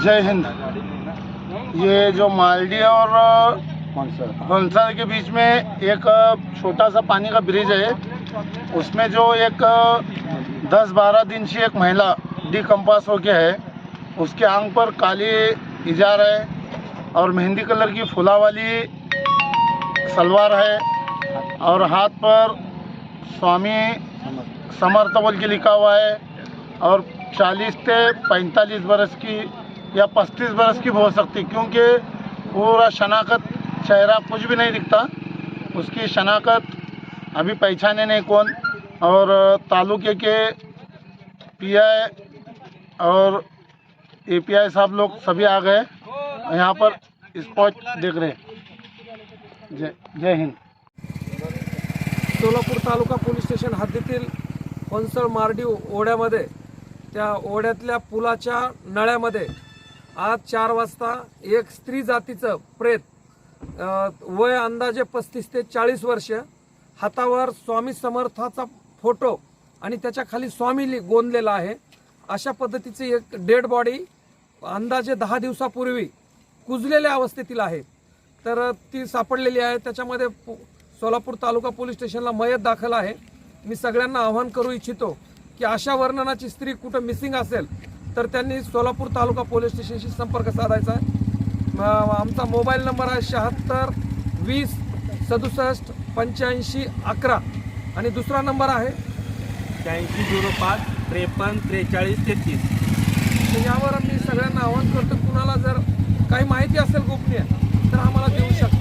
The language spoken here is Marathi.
जय हिंद। ये जो मालडी और हंसा के बीच में एक छोटा सा पानी का ब्रिज है, उसमें जो एक 10-12 दिन से एक महिला डिकम्पास हो गया है, उसके आंग पर काली इजार है और मेहंदी कलर की फुला वाली सलवार है और हाथ पर स्वामी समर्थ बोल के लिखा हुआ है और 40 से 45 बरस की या 35 बरस की हो सकती, क्योंकि पूरा शनाख्त चेहरा कुछ भी नहीं दिखता। उसकी शनाख्त अभी पहचाने नहीं कौन। और तालुके के पीआई और एपीआई साहब लोग सभी आ गए, यहाँ पर स्पॉट देख रहे हैं। जय हिंद। सोलापूर तालुका पोलीस स्टेशन हद्दीतील फणसळ मार्डी ओढ्यामध्ये त्या ओढ्यातल्या पुलाच्या नळ्यामध्ये आज 4 वाजता एक स्त्री जातीचं प्रेत, वय अंदाजे 35 ते 40 वर्ष, हातावर स्वामी समर्थाचा फोटो आणि त्याच्या खाली स्वामी गोंदलेला आहे, अशा पद्धतीची एक डेड बॉडी अंदाजे 10 दिवसापूर्वी कुजलेल्या अवस्थेतील आहे. तर ती सापडलेली आहे. त्याच्यामध्ये सोलापूर तालुका पोलीस स्टेशनला मयत दाखल आहे. मी सगळ्यांना आवाहन करू इच्छितो की अशा वर्णनाची स्त्री कुठं मिसिंग असेल तर त्यांनी सोलापूर तालुका पोलीस स्टेशनशी संपर्क साधायचा आहे. आमचा मोबाईल नंबर आहे 76 20 67 85 11 आणि दुसरा नंबर आहे 8605 53 43 33. यावर मी सगळ्यांना आवाहन करतो, कुणाला जर काही माहिती असेल गोपनीय तर आम्हाला देऊ शकता.